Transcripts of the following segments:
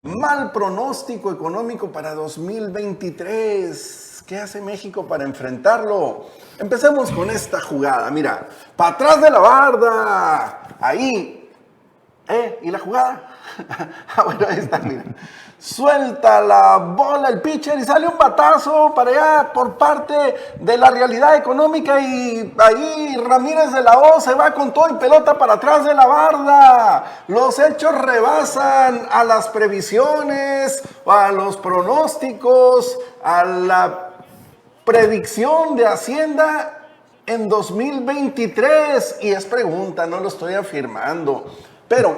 Mal pronóstico económico para 2023. ¿Qué hace México para enfrentarlo? Empecemos con esta jugada. Mira, para atrás de la barda. Ahí. ¿Y la jugada? Bueno, ahí está, mira. Suelta la bola el pitcher y sale un batazo para allá por parte de la realidad económica y ahí Ramírez de la O se va con todo y pelota para atrás de la barda. Los hechos rebasan a las previsiones, a los pronósticos, a la predicción de Hacienda en 2023. Y es pregunta, no lo estoy afirmando. Pero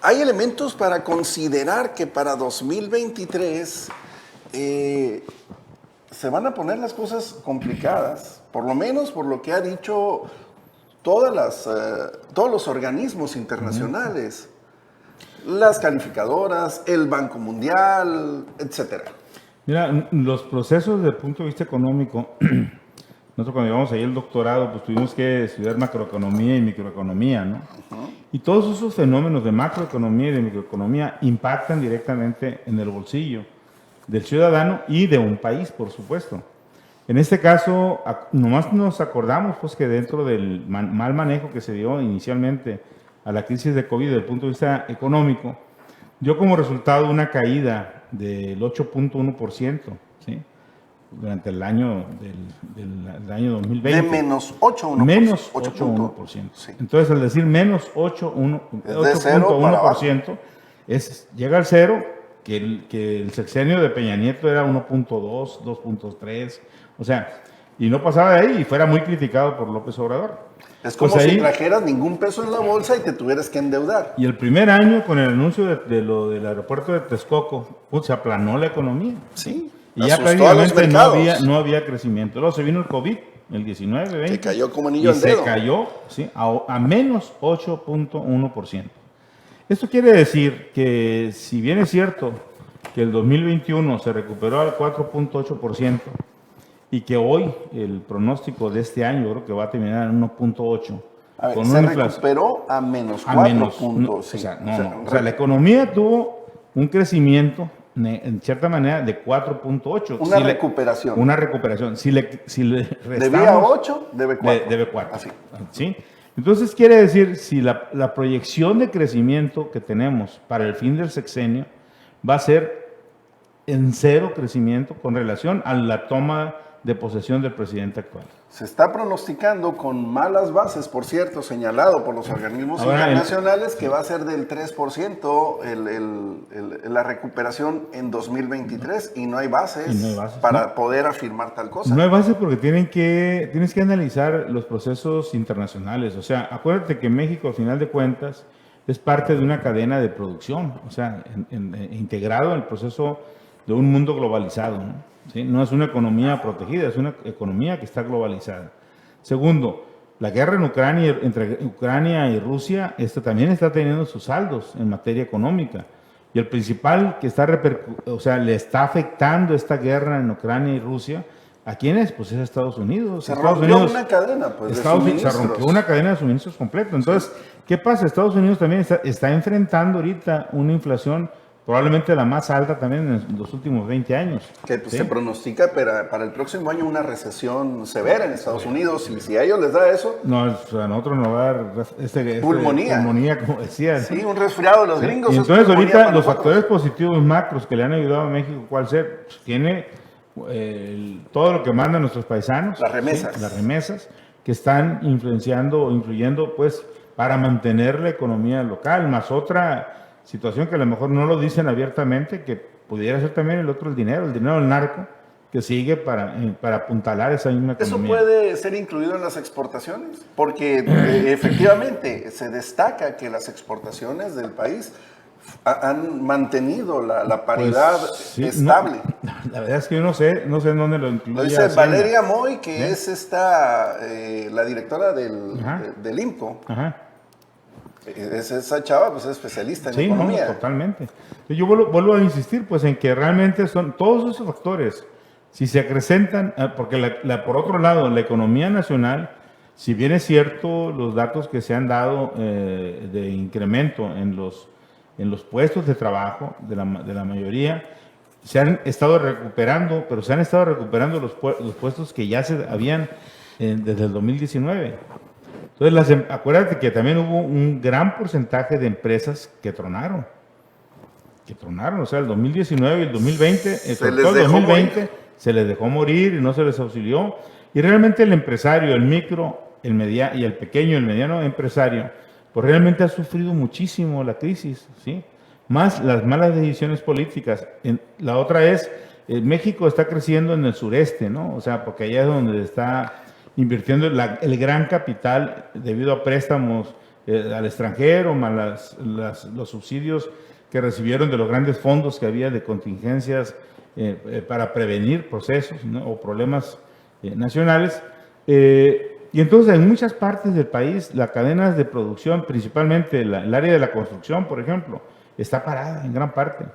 hay elementos para considerar que para 2023 se van a poner las cosas complicadas, por lo menos por lo que ha dicho todos los organismos internacionales, las calificadoras, el Banco Mundial, etcétera. Mira, los procesos desde el punto de vista económico, nosotros cuando llevamos ahí el doctorado, pues tuvimos que estudiar macroeconomía y microeconomía, ¿no? Y todos esos fenómenos de macroeconomía y de microeconomía impactan directamente en el bolsillo del ciudadano y de un país, por supuesto. En este caso, nomás nos acordamos pues que dentro del mal manejo que se dio inicialmente a la crisis de COVID desde el punto de vista económico, dio como resultado una caída del 8.1%, ¿sí? Durante el año del año 2020. De menos 8.1%. Menos 8.1%. Sí. Entonces, al decir menos 8.1%, llega al cero, que el sexenio de Peña Nieto era 1.2, 2.3, o sea, y no pasaba de ahí y fuera muy criticado por López Obrador. Es como si trajeras ningún peso en la bolsa y te tuvieras que endeudar. Y el primer año, con el anuncio de lo del aeropuerto de Texcoco, se aplanó la economía. Sí. Y ya prácticamente no había crecimiento. Luego se vino el COVID, el 19, 20. Se cayó como anillo al dedo. Se cayó, ¿sí? a menos 8.1%. Esto quiere decir que, si bien es cierto que el 2021 se recuperó al 4.8%, y que hoy el pronóstico de este año creo que va a terminar en 1.8%. A ver, se recuperó a menos 4 puntos. O sea, la economía tuvo un crecimiento, en cierta manera, de 4.8. Una recuperación. Una recuperación. Si le restamos, debía 8, debe 4. Debe 4. Así. ¿Sí? Entonces quiere decir, si la proyección de crecimiento que tenemos para el fin del sexenio va a ser en cero crecimiento con relación a la toma de posesión del presidente actual. Se está pronosticando con malas bases, por cierto, señalado por los organismos internacionales, que va a ser del 3% la recuperación en 2023 y no hay bases, para poder afirmar tal cosa. No hay bases porque tienes que analizar los procesos internacionales. O sea, acuérdate que México, al final de cuentas, es parte de una cadena de producción, o sea, integrado en el proceso de un mundo globalizado, ¿no? ¿Sí? No es una economía protegida, es una economía que está globalizada. Segundo, la guerra entre Ucrania y Rusia también está teniendo sus saldos en materia económica. Y el principal que le está afectando esta guerra en Ucrania y Rusia, ¿a quién es? Pues es Estados Unidos. Se rompió una cadena, pues, se rompió una cadena de suministros completo. Entonces, ¿qué pasa? Estados Unidos también está enfrentando ahorita una inflación probablemente la más alta también en los últimos 20 años. Que pues, ¿sí? Se pronostica para el próximo año una recesión severa en Estados Unidos, y si a ellos les da eso... No, a nosotros nos va a dar pulmonía, como decía. Sí, un resfriado de los gringos. Y entonces ahorita los factores positivos macros que le han ayudado a México, ¿cuál ser? Pues tiene todo lo que mandan nuestros paisanos. Las remesas. ¿sí? Las remesas que están influyendo pues para mantener la economía local, más otra situación que a lo mejor no lo dicen abiertamente, que pudiera ser también el dinero del narco, que sigue para apuntalar esa misma economía. ¿Eso puede ser incluido en las exportaciones? Porque efectivamente se destaca que las exportaciones del país han mantenido la paridad estable. No, la verdad es que yo no sé en dónde lo incluye. Lo dice Valeria Moy, que es la directora del IMCO. Ajá. Esa chava pues es especialista en economía. No, totalmente. Yo vuelvo a insistir pues en que realmente son todos esos factores, si se acrecentan, porque por otro lado, la economía nacional, si bien es cierto los datos que se han dado de incremento en los en los puestos de trabajo de la mayoría. Se han estado recuperando, pero se han estado recuperando los puestos que ya se habían desde el 2019. Entonces, acuérdate que también hubo un gran porcentaje de empresas que tronaron. O sea, el 2019 y el 2020, sobre todo el 2020, se les dejó morir y no se les auxilió. Y realmente el empresario, el micro, el mediano y el pequeño, el mediano empresario, pues realmente ha sufrido muchísimo la crisis, ¿sí? Más las malas decisiones políticas. La otra es, México está creciendo en el sureste, ¿no? O sea, porque allá es donde está invirtiendo el gran capital debido a préstamos al extranjero, más los subsidios que recibieron de los grandes fondos que había de contingencias para prevenir procesos, ¿no? O problemas nacionales. Y entonces en muchas partes del país, las cadenas de producción, principalmente el área de la construcción, por ejemplo, está parada en gran parte.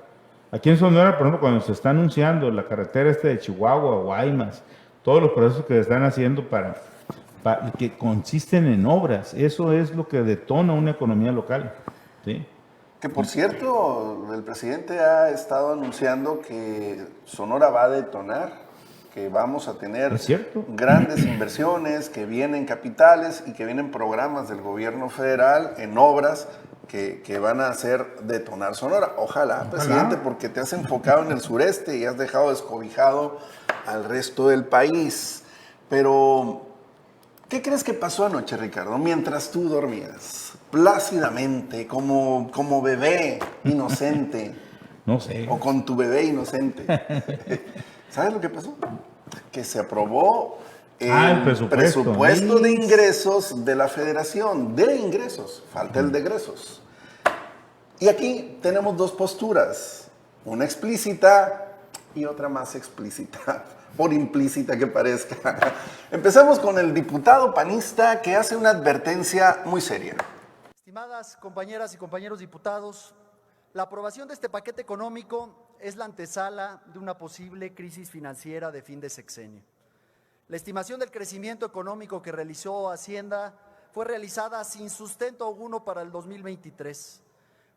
Aquí en Sonora, por ejemplo, cuando se está anunciando la carretera de Chihuahua, Guaymas, todos los procesos que se están haciendo que consisten en obras, eso es lo que detona una economía local, ¿sí? Que por cierto, el presidente ha estado anunciando que Sonora va a detonar, que vamos a tener grandes inversiones, que vienen capitales y que vienen programas del gobierno federal en obras que van a hacer detonar Sonora. Ojalá, presidente, porque te has enfocado en el sureste y has dejado descobijado al resto del país. Pero, ¿qué crees que pasó anoche, Ricardo, mientras tú dormías? Plácidamente, como bebé inocente. No sé. O con tu bebé inocente. ¿Sabes lo que pasó? Que se aprobó el presupuesto de ingresos de la Federación. De ingresos, falta el de egresos. Y aquí tenemos dos posturas, una explícita y otra más explícita, por implícita que parezca. Empezamos con el diputado panista que hace una advertencia muy seria. Estimadas compañeras y compañeros diputados, la aprobación de este paquete económico es la antesala de una posible crisis financiera de fin de sexenio. La estimación del crecimiento económico que realizó Hacienda fue realizada sin sustento alguno para el 2023.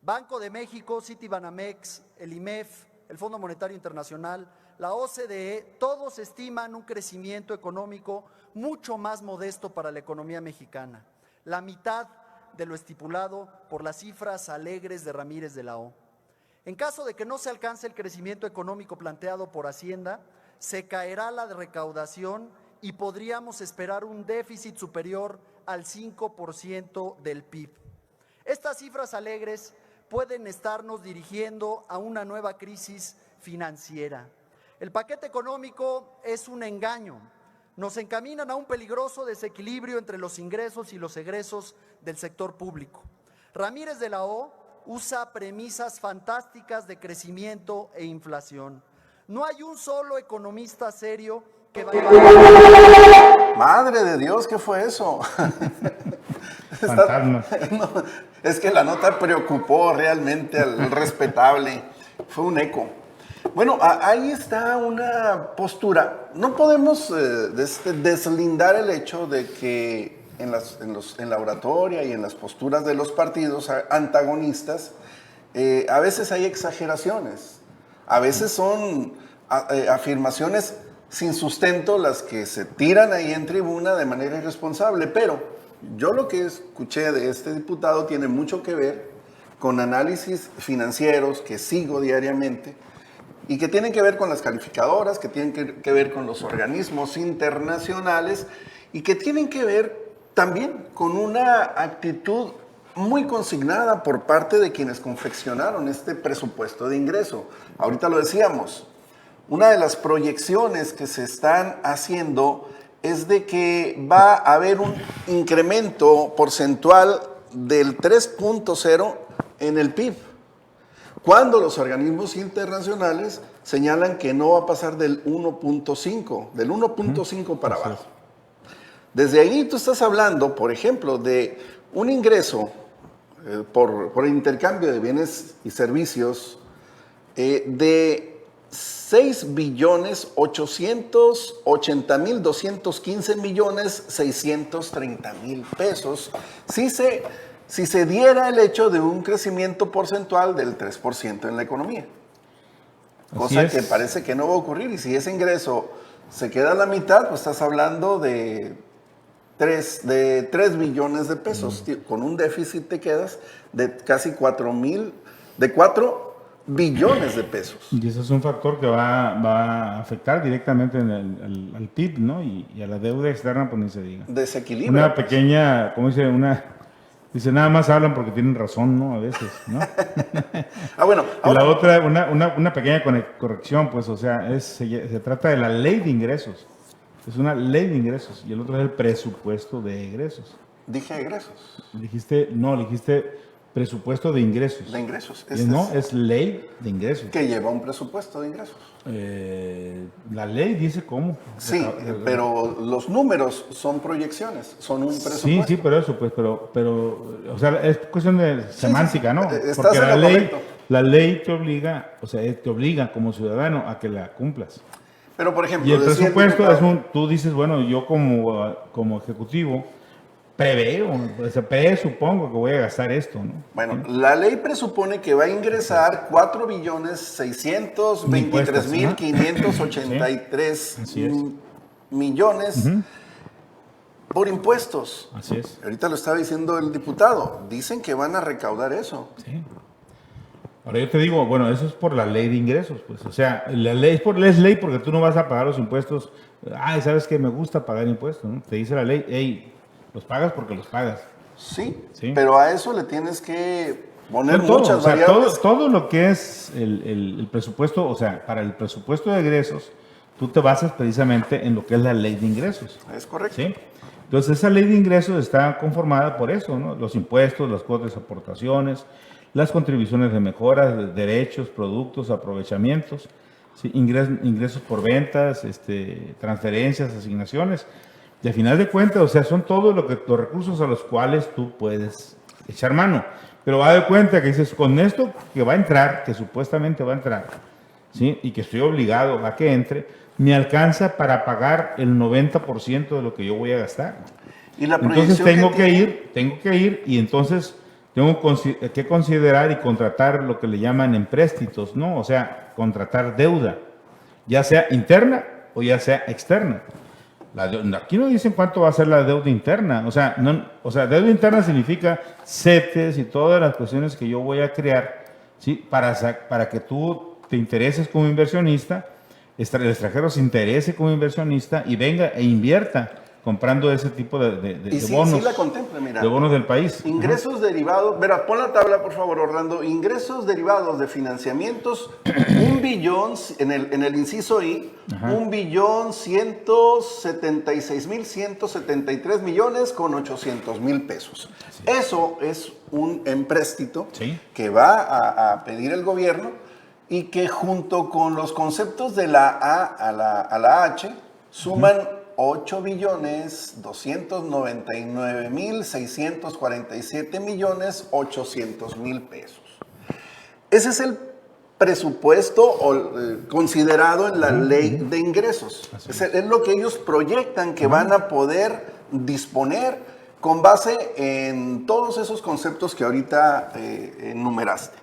Banco de México, Citibanamex, el IMEF, el Fondo Monetario Internacional, la OCDE, todos estiman un crecimiento económico mucho más modesto para la economía mexicana, la mitad de lo estipulado por las cifras alegres de Ramírez de la O. En caso de que no se alcance el crecimiento económico planteado por Hacienda, se caerá la recaudación y podríamos esperar un déficit superior al 5% del PIB. Estas cifras alegres pueden estarnos dirigiendo a una nueva crisis financiera. El paquete económico es un engaño. Nos encaminan a un peligroso desequilibrio entre los ingresos y los egresos del sector público. Ramírez de la O usa premisas fantásticas de crecimiento e inflación. No hay un solo economista serio que vaya a... Madre de Dios, ¿qué fue eso? No, es que la nota preocupó realmente al respetable. Fue un eco. Bueno, ahí está una postura. No podemos deslindar el hecho de que en la oratoria y en las posturas de los partidos antagonistas, a veces hay exageraciones. A veces son afirmaciones sin sustento las que se tiran ahí en tribuna de manera irresponsable. Pero yo lo que escuché de este diputado tiene mucho que ver con análisis financieros que sigo diariamente y que tienen que ver con las calificadoras, que tienen que ver con los organismos internacionales y que tienen que ver también con una actitud muy consignada por parte de quienes confeccionaron este presupuesto de ingreso. Ahorita lo decíamos, una de las proyecciones que se están haciendo es de que va a haber un incremento porcentual del 3.0 en el PIB, cuando los organismos internacionales señalan que no va a pasar del 1.5 para abajo. Desde ahí tú estás hablando, por ejemplo, de un ingreso por el intercambio de bienes y servicios de 6.880.215.630.000 pesos, si se si se diera el hecho de un crecimiento porcentual del 3% en la economía. Cosa que parece que no va a ocurrir, y si ese ingreso se queda a la mitad, pues estás hablando de 3 billones de pesos. Con un déficit te quedas de casi 4 billones de pesos. Y ese es un factor que va a afectar directamente al PIB, ¿no? Y a la deuda externa, pues ni se diga. Desequilibrio. Una pequeña, ¿cómo dice? Dice, nada más hablan porque tienen razón, ¿no? A veces, ¿no? Bueno. Y la otra, una pequeña corrección, pues, o sea, se trata de la ley de ingresos. Es una ley de ingresos. Y el otro es el presupuesto de egresos. Dije egresos. Dijiste presupuesto de ingresos. De ingresos. Es ley de ingresos. Que lleva un presupuesto de ingresos. La ley dice cómo. Sí, pero los números son proyecciones, son un presupuesto. Sí, pero eso, pues, pero, o sea, es cuestión de semántica, ¿no? Estás porque en lo correcto. la ley te obliga como ciudadano a que la cumplas. Pero, por ejemplo, Y el presupuesto tú dices, bueno, yo como ejecutivo presupongo que voy a gastar esto, ¿no? Bueno, la ley presupone que va a ingresar 4.623.583 millones por impuestos. Así es. Ahorita lo estaba diciendo el diputado. Dicen que van a recaudar eso. Sí. Ahora yo te digo, bueno, eso es por la ley de ingresos, pues. O sea, la ley es ley porque tú no vas a pagar los impuestos. Ay, ¿sabes qué? Me gusta pagar impuestos, ¿no? Te dice la ley, hey, los pagas porque los pagas. Sí, pero a eso le tienes que poner muchas variables. variables. Todo lo que es el presupuesto, o sea, para el presupuesto de egresos, tú te basas precisamente en lo que es la ley de ingresos. Es correcto. ¿Sí? Entonces, esa ley de ingresos está conformada por eso, ¿no? Los impuestos, las cuotas de aportaciones, las contribuciones de mejoras, de derechos, productos, aprovechamientos, ¿sí? Ingresos por ventas, transferencias, asignaciones. Y al final de cuentas, o sea, son todos los recursos a los cuales tú puedes echar mano. Pero va de cuenta que dices, con esto que va a entrar, que supuestamente va a entrar, ¿sí? Y que estoy obligado a que entre, me alcanza para pagar el 90% de lo que yo voy a gastar. Y la entonces tengo que ir y entonces tengo que considerar y contratar lo que le llaman empréstitos, ¿no? O sea, contratar deuda, ya sea interna o ya sea externa. Aquí no dicen cuánto va a ser la deuda interna. O sea, deuda interna significa CETES y todas las cuestiones que yo voy a crear, ¿sí? Para que tú te intereses como inversionista, el extranjero se interese como inversionista y venga e invierta comprando ese tipo de bonos. Sí la contempla, mira. De bonos del país. Ingresos derivados, verá, pon la tabla por favor, Orlando. Ingresos derivados de financiamientos, 1 billón, en el inciso I, 1.176.173.800.000 pesos. Eso es un empréstito que va a pedir el gobierno y que junto con los conceptos de la A a la H suman 8.299.647.800.000 pesos. Ese es el presupuesto considerado en la ley de ingresos. Es lo que ellos proyectan que van a poder disponer con base en todos esos conceptos que ahorita enumeraste.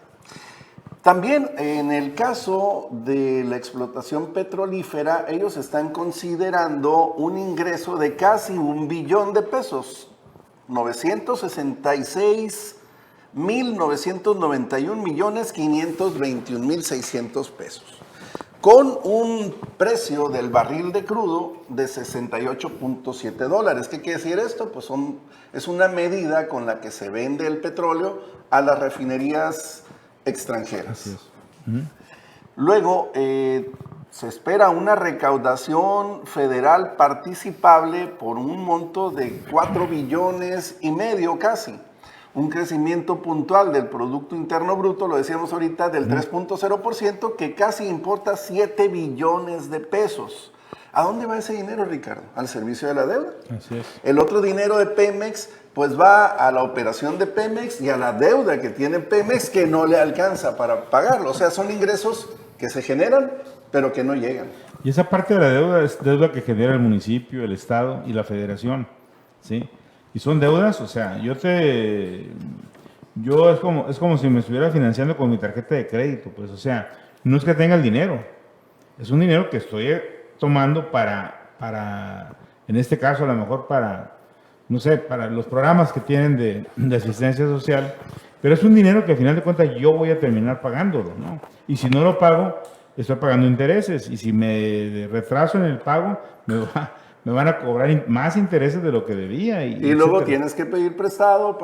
También en el caso de la explotación petrolífera, ellos están considerando un ingreso de casi 1 billón de pesos, 966.991.521.600 pesos, con un precio del barril de crudo de $68.7. ¿Qué quiere decir esto? Pues es una medida con la que se vende el petróleo a las refinerías extranjeras. Así es. Luego, se espera una recaudación federal participable por un monto de 4 billones y medio casi. Un crecimiento puntual del Producto Interno Bruto, lo decíamos ahorita, del 3.0%, que casi importa 7 billones de pesos. ¿A dónde va ese dinero, Ricardo? ¿Al servicio de la deuda? Así es. El otro dinero de Pemex, pues va a la operación de Pemex y a la deuda que tiene Pemex que no le alcanza para pagarlo. O sea, son ingresos que se generan, pero que no llegan. Y esa parte de la deuda es deuda que genera el municipio, el estado y la federación, ¿sí? Y son deudas, o sea, es como si me estuviera financiando con mi tarjeta de crédito, pues, o sea, no es que tenga el dinero, es un dinero que estoy tomando en este caso a lo mejor no sé, para los programas que tienen de asistencia social, pero es un dinero que al final de cuentas yo voy a terminar pagándolo, ¿no? Y si no lo pago, estoy pagando intereses, y si me retraso en el pago, me van a cobrar más intereses de lo que debía. Y luego etcétera. tienes que pedir prestado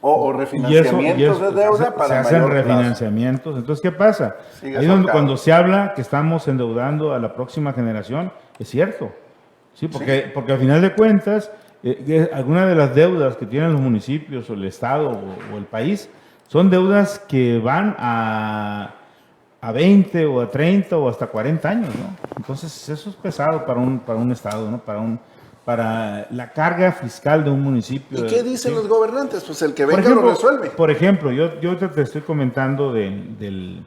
o refinanciamientos de deuda para se hacen mayor plazo. refinanciamientos. Entonces, ¿qué pasa? Sigue Ahí donde, ahorcado. cuando se habla que estamos endeudando a la próxima generación, es cierto. Sí, porque al final de cuentas, algunas de las deudas que tienen los municipios o el Estado o el país son deudas que van a 20 o a 30 o hasta 40 años, ¿no? Entonces, eso es pesado para un Estado, ¿no? Para la carga fiscal de un municipio. ¿Y qué dicen ¿sí? los gobernantes? Pues el que Por venga ejemplo, lo resuelve. Por ejemplo, yo te estoy comentando de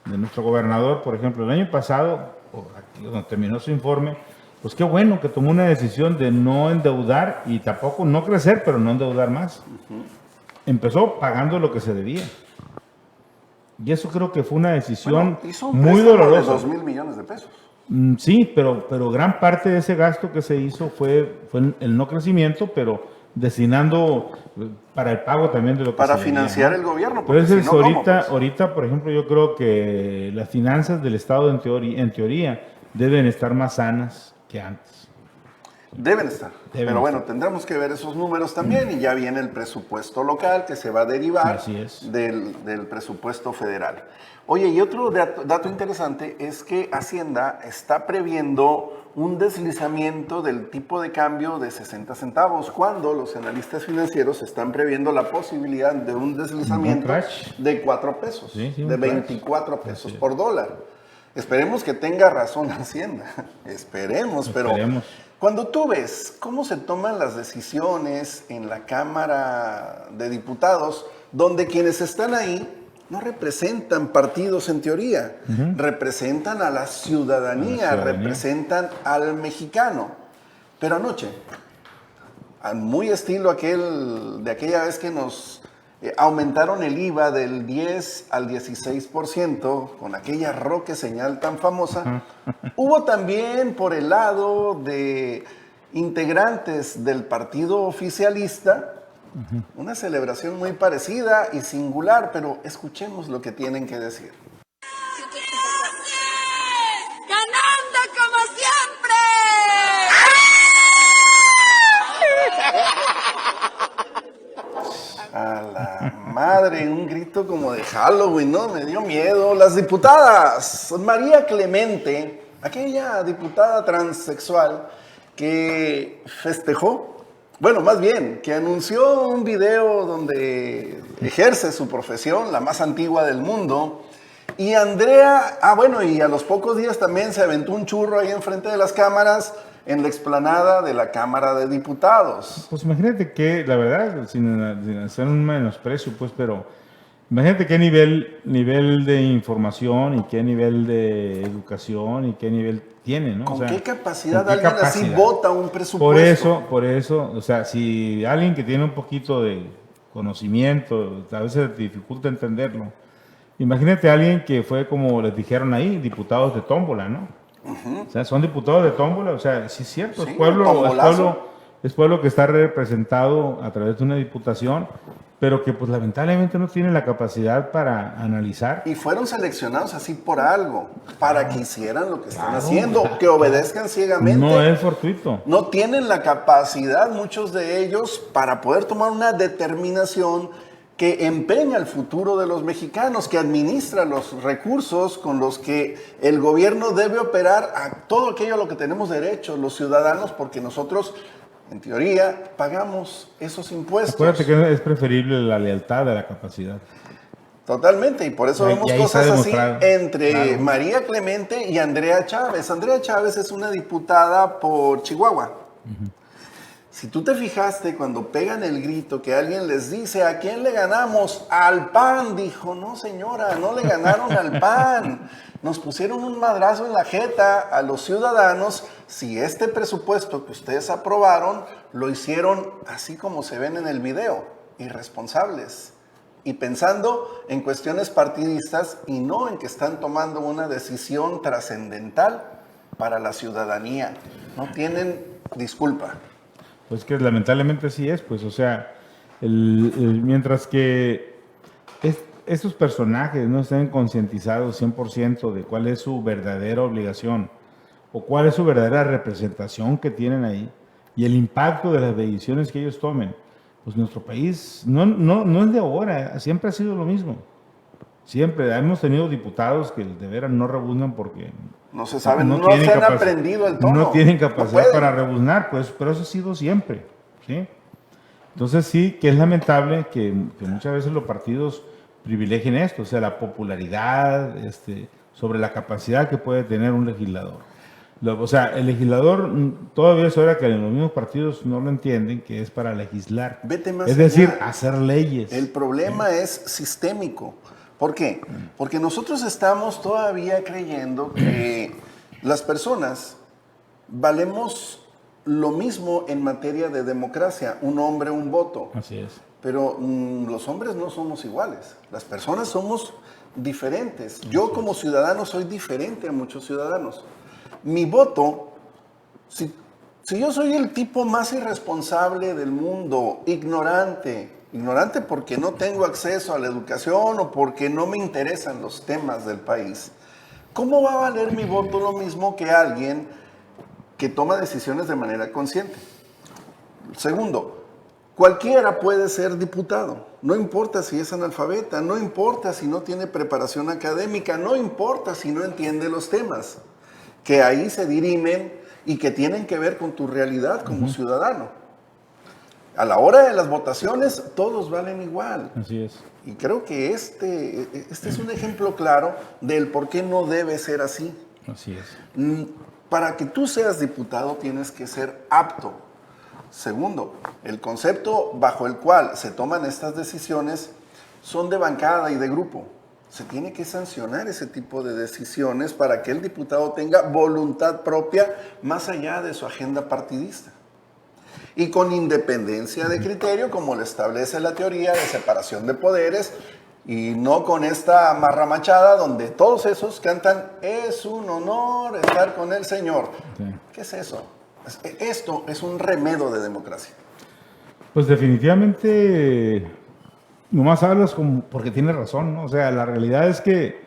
nuestro gobernador, por ejemplo, el año pasado, cuando terminó su informe, pues qué bueno que tomó una decisión de no endeudar y tampoco no crecer, pero no endeudar más. Empezó pagando lo que se debía. Y eso creo que fue una decisión Hizo un muy préstamo dolorosa. de 2,000 millones de pesos. Sí, pero gran parte de ese gasto que se hizo fue el no crecimiento, pero destinando para el pago también de lo que Para se debía, financiar ¿no? el gobierno. Porque Entonces, si no, ¿cómo, pues? ahorita, por ejemplo, yo creo que las finanzas del Estado en teoría deben estar más sanas que antes. Deben estar. Deben Pero bueno, estar. tendremos que ver esos números también y ya viene el presupuesto local que se va a derivar Así es. del presupuesto federal. Oye, y otro dato interesante es que Hacienda está previendo un deslizamiento del tipo de cambio de 60 centavos, cuando los analistas financieros están previendo la posibilidad de un deslizamiento crash. de 4 pesos, Sí, de un crash. 24 pesos Así es. por dólar. Esperemos que tenga razón Hacienda, esperemos, pero Esperemos. cuando tú ves cómo se toman las decisiones en la Cámara de Diputados, donde quienes están ahí no representan partidos en teoría, representan a la ciudadanía, representan al mexicano. Pero anoche, muy estilo de aquella vez que nos aumentaron el IVA del 10 al 16%, con aquella Roque señal tan famosa, hubo también por el lado de integrantes del partido oficialista una celebración muy parecida y singular, pero escuchemos lo que tienen que decir. ¡Ganando como siempre! A la madre, un grito como de Halloween, ¿no? Me dio miedo. Las diputadas, María Clemente, aquella diputada transexual que festejó, bueno, más bien, que anunció un video donde ejerce su profesión, la más antigua del mundo, y Andrea, y a los pocos días también se aventó un churro ahí enfrente de las cámaras, en la explanada de la Cámara de Diputados. Pues imagínate que, la verdad, sin hacer un menosprecio, pues, pero imagínate qué nivel de información y qué nivel de educación y qué nivel tiene, ¿no? ¿Con o sea, qué capacidad ¿con qué alguien así capacidad? vota un presupuesto? Por eso, o sea, si alguien que tiene un poquito de conocimiento, a veces te dificulta entenderlo. Imagínate a alguien que fue, como les dijeron ahí, diputados de tómbola, ¿no? O sea, son diputados de tómbola, o sea, sí es cierto, Sí, es pueblo que está representado a través de una diputación, pero que pues lamentablemente no tiene la capacidad para analizar. Y fueron seleccionados así por algo, para que hicieran lo que están haciendo, que obedezcan ciegamente. No es fortuito. No tienen la capacidad, muchos de ellos, para poder tomar una determinación que empeña el futuro de los mexicanos, que administra los recursos con los que el gobierno debe operar a todo aquello a lo que tenemos derecho, los ciudadanos, porque nosotros, en teoría, pagamos esos impuestos. Acuérdate que es preferible la lealtad a la capacidad. Totalmente, y por eso Y vemos ahí cosas está así demostrado. entre Claro. María Clemente y Andrea Chávez. Andrea Chávez es una diputada por Chihuahua. Si tú te fijaste cuando pegan el grito que alguien les dice, ¿a quién le ganamos? Al PAN. Dijo, no señora, no le ganaron al PAN. Nos pusieron un madrazo en la jeta a los ciudadanos si este presupuesto que ustedes aprobaron lo hicieron así como se ven en el video, irresponsables. Y pensando en cuestiones partidistas y no en que están tomando una decisión trascendental para la ciudadanía. No tienen disculpa. Pues que lamentablemente así es, pues, o sea, mientras que estos personajes no estén concientizados 100% de cuál es su verdadera obligación o cuál es su verdadera representación que tienen ahí y el impacto de las decisiones que ellos tomen, pues nuestro país no es de ahora, siempre ha sido lo mismo. Siempre hemos tenido diputados que de veras no rebuznan porque no se saben, no tienen se han aprendido el tono. No tienen capacidad no para rebuznar, pues, pero eso ha sido siempre, ¿sí? Entonces sí que es lamentable que muchas veces los partidos privilegien esto, o sea, la popularidad sobre la capacidad que puede tener un legislador. O sea, el legislador todavía es hora que en los mismos partidos no lo entienden, que es para legislar. Vete más es decir, allá. hacer leyes. El problema es sistémico. ¿Por qué? Porque nosotros estamos todavía creyendo que las personas valemos lo mismo en materia de democracia, un hombre, un voto. Así es. Pero los hombres no somos iguales, las personas somos diferentes. Yo como ciudadano soy diferente a muchos ciudadanos. Mi voto, si yo soy el tipo más irresponsable del mundo, ignorante porque no tengo acceso a la educación o porque no me interesan los temas del país, ¿cómo va a valer mi voto lo mismo que alguien que toma decisiones de manera consciente? Segundo, cualquiera puede ser diputado, no importa si es analfabeta, no importa si no tiene preparación académica, no importa si no entiende los temas, que ahí se dirimen y que tienen que ver con tu realidad como ciudadano. A la hora de las votaciones, todos valen igual. Así es. Y creo que este es un ejemplo claro del por qué no debe ser así. Así es. Para que tú seas diputado tienes que ser apto. Segundo, el concepto bajo el cual se toman estas decisiones son de bancada y de grupo. Se tiene que sancionar ese tipo de decisiones para que el diputado tenga voluntad propia más allá de su agenda partidista. Y con independencia de criterio, como lo establece la teoría de separación de poderes, y no con esta marramachada donde todos esos cantan, es un honor estar con el Señor. Sí. ¿Qué es eso? Esto es un remedo de democracia. Pues definitivamente, nomás hablas porque tienes razón, ¿no? O sea, la realidad es que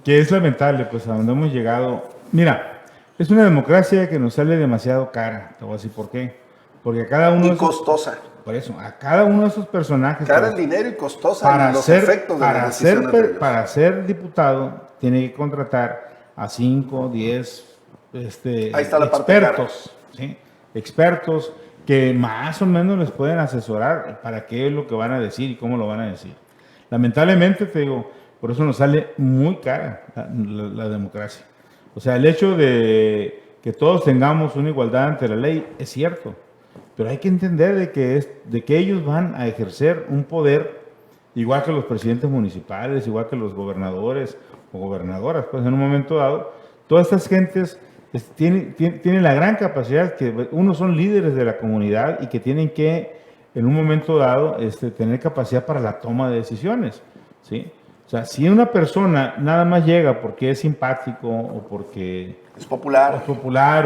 es lamentable, pues, a donde hemos llegado. Mira, es una democracia que nos sale demasiado cara. Te voy a decir por qué. Porque a cada uno... Y costosa. Por eso, a cada uno de esos personajes... Cara en dinero y costosa en los efectos de las decisiones. Para ser diputado, tiene que contratar a 5, 10 expertos. ¿Sí? Expertos que más o menos les pueden asesorar para qué es lo que van a decir y cómo lo van a decir. Lamentablemente, te digo, por eso nos sale muy cara la democracia. O sea, el hecho de que todos tengamos una igualdad ante la ley es cierto, pero hay que entender de que ellos van a ejercer un poder igual que los presidentes municipales, igual que los gobernadores o gobernadoras. Pues en un momento dado, todas estas gentes tienen la gran capacidad que unos son líderes de la comunidad y que tienen que, en un momento dado, tener capacidad para la toma de decisiones, ¿sí? O sea, si una persona nada más llega porque es simpático o porque es popular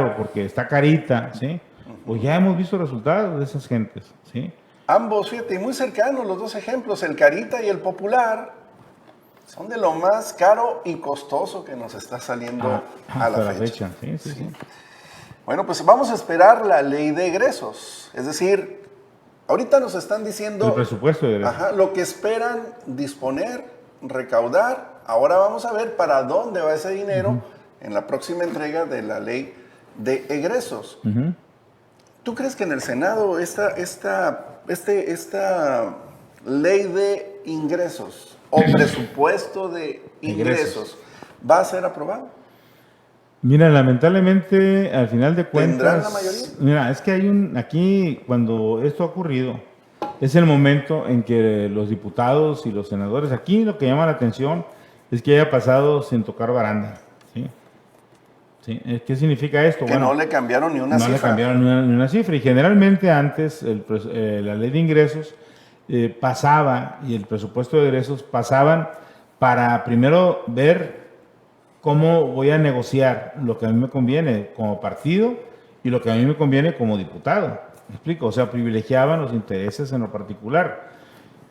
o porque está carita, ¿sí? Pues ya hemos visto resultados de esas gentes, ¿sí? Ambos, fíjate, muy cercanos los dos ejemplos, el carita y el popular, son de lo más caro y costoso que nos está saliendo a la fecha. Sí. Bueno, pues vamos a esperar la ley de egresos, es decir, ahorita nos están diciendo... El presupuesto de egresos. Lo que esperan disponer, recaudar. Ahora vamos a ver para dónde va ese dinero en la próxima entrega de la ley de egresos. ¿Tú crees que en el Senado esta ley de ingresos o presupuesto de ingresos va a ser aprobada? Mira, lamentablemente, al final de ¿Tendrán cuentas, la mayoría? mira, es que aquí, cuando esto ha ocurrido, es el momento en que los diputados y los senadores, aquí lo que llama la atención es que haya pasado sin tocar baranda, ¿sí? ¿Sí? ¿Qué significa esto? Que no le cambiaron ni una no cifra. le cambiaron ni una cifra. Y generalmente antes la ley de ingresos pasaba y el presupuesto de egresos pasaban para primero ver cómo voy a negociar lo que a mí me conviene como partido y lo que a mí me conviene como diputado. ¿Me explico? O sea, privilegiaban los intereses en lo particular.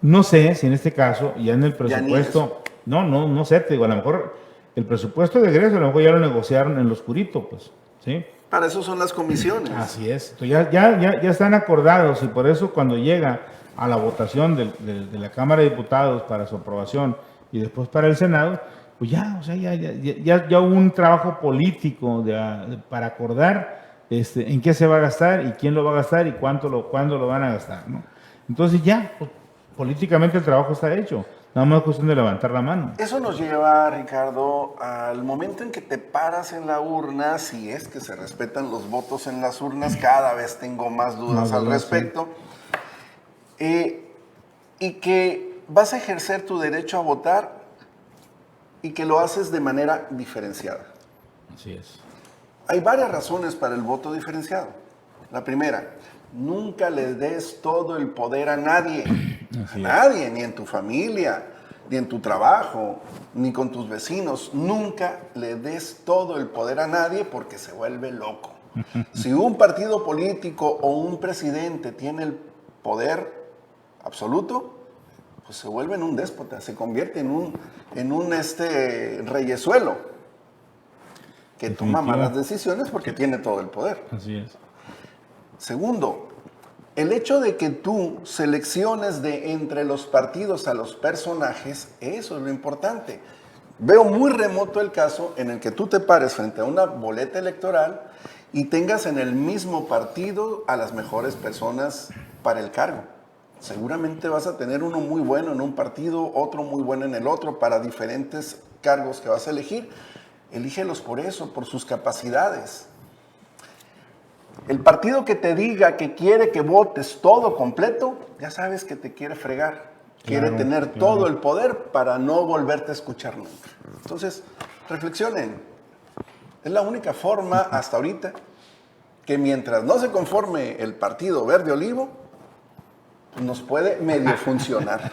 No sé si en este caso, ya en el Ya ni presupuesto, no sé, te digo, a lo mejor el presupuesto de egreso a lo mejor ya lo negociaron en lo oscurito, pues, ¿sí? Para eso son las comisiones. Así es. Entonces ya están acordados y por eso cuando llega a la votación de la Cámara de Diputados para su aprobación y después para el Senado, pues ya, o sea, ya hubo un trabajo político para acordar en qué se va a gastar y quién lo va a gastar y cuándo lo van a gastar, ¿no? Entonces ya, pues, políticamente el trabajo está hecho. Nada más es cuestión de levantar la mano. Eso nos lleva, Ricardo, al momento en que te paras en la urna, si es que se respetan los votos en las urnas, cada vez tengo más dudas al respecto, y que vas a ejercer tu derecho a votar y que lo haces de manera diferenciada. Así es. Hay varias razones para el voto diferenciado. La primera, nunca le des todo el poder a nadie. A nadie, ni en tu familia, ni en tu trabajo, ni con tus vecinos. Nunca le des todo el poder a nadie porque se vuelve loco. Si un partido político o un presidente tiene el poder absoluto, pues se vuelve en un déspota, se convierte en un reyesuelo que toma malas decisiones porque tiene todo el poder. Así es. Segundo, el hecho de que tú selecciones de entre los partidos a los personajes, eso es lo importante. Veo muy remoto el caso en el que tú te pares frente a una boleta electoral y tengas en el mismo partido a las mejores personas para el cargo. Seguramente vas a tener uno muy bueno en un partido, otro muy bueno en el otro, para diferentes cargos que vas a elegir. Elígelos por eso, por sus capacidades. El partido que te diga que quiere que votes todo completo, ya sabes que te quiere fregar. Quiere tener todo el poder para no volverte a escuchar nunca. Entonces, reflexionen. Es la única forma hasta ahorita que mientras no se conforme el partido verde olivo, nos puede medio funcionar.